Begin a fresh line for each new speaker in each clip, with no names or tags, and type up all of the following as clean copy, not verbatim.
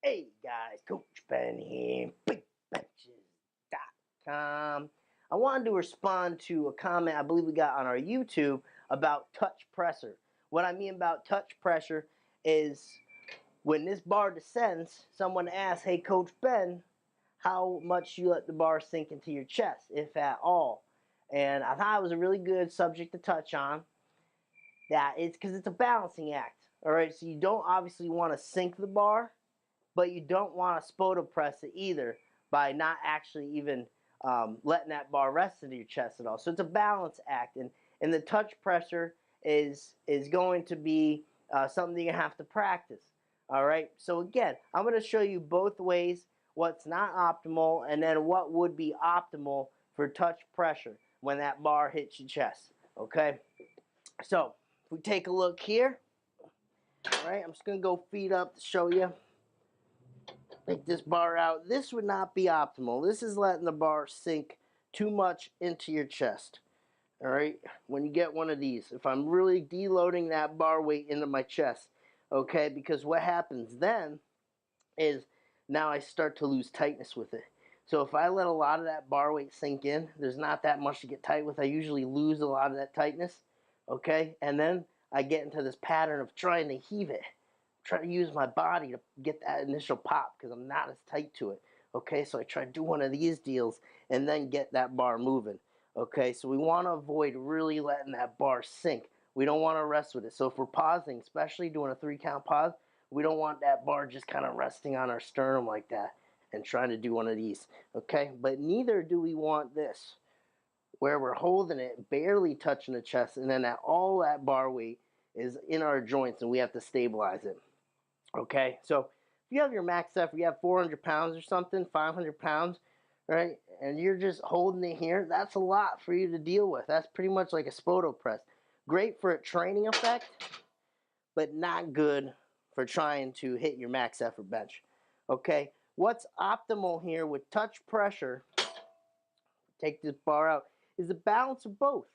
Hey guys, Coach Ben here, bigbenchas.com. I wanted to respond to a comment I believe we got on our YouTube about touch pressure. What I mean about touch pressure is when this bar descends, someone asks, hey Coach Ben, how much you let the bar sink into your chest, if at all? And I thought it was a really good subject to touch on. That it's because it's a balancing act. All right, so you don't obviously want to sink the bar, but you don't want to spoto press it either by not actually even letting that bar rest into your chest at all. So it's a balance act, and the touch pressure is going to be something you're gonna have to practice. All right. So again, I'm going to show you both ways, what's not optimal, and then what would be optimal for touch pressure when that bar hits your chest. Okay. So if we take a look here, all right, I'm just going to go feet up to show you. Take this bar out. This would not be optimal. This is letting the bar sink too much into your chest. All right, when you get one of these, if I'm really deloading that bar weight into my chest, okay, because what happens then is now I start to lose tightness with it. So if I let a lot of that bar weight sink in, there's not that much to get tight with. I usually lose a lot of that tightness, okay, and then I get into this pattern of trying to heave it. Try to use my body to get that initial pop because I'm not as tight to it. Okay, so I try to do one of these deals and then get that bar moving. Okay, so we want to avoid really letting that bar sink. We don't want to rest with it. So if we're pausing, especially doing a 3-count pause, we don't want that bar just kind of resting on our sternum like that and trying to do one of these. Okay, but neither do we want this, where we're holding it, barely touching the chest, and then all that bar weight is in our joints and we have to stabilize it. Okay, so if you have your max effort, you have 400 pounds or something, 500 pounds, right, and you're just holding it here, that's a lot for you to deal with. That's pretty much like a spoto press. Great for a training effect, but not good for trying to hit your max effort bench. Okay, what's optimal here with touch pressure, take this bar out, is a balance of both.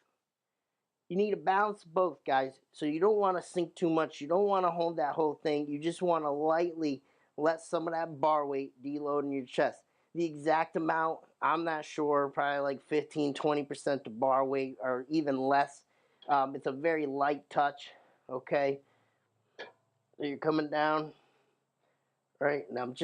You need a balance of both, guys. So you don't want to sink too much. You don't want to hold that whole thing. You just want to lightly let some of that bar weight deload in your chest. The exact amount, I'm not sure. Probably like 15, 20% of bar weight or even less. It's a very light touch, okay? So you're coming down, right? And I'm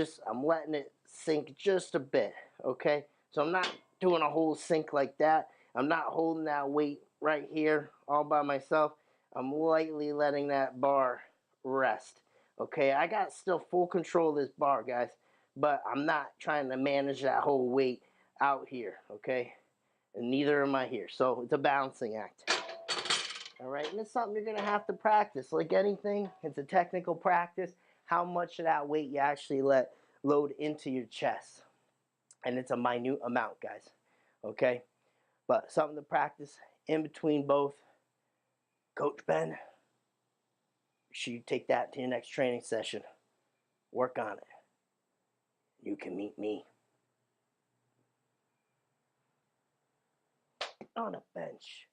letting it sink just a bit, okay? So I'm not doing a whole sink like that. I'm not holding that weight right here all by myself. I'm lightly letting that bar rest. Okay, I got still full control of this bar, guys, but I'm not trying to manage that whole weight out here, okay? And neither am I here. So it's a balancing act. All right, and it's something you're going to have to practice. Like anything, it's a technical practice. How much of that weight you actually let load into your chest. And it's a minute amount, guys. Okay? But something to practice in between both. Coach Ben, should you take that to your next training session? Work on it. You can meet me on a bench.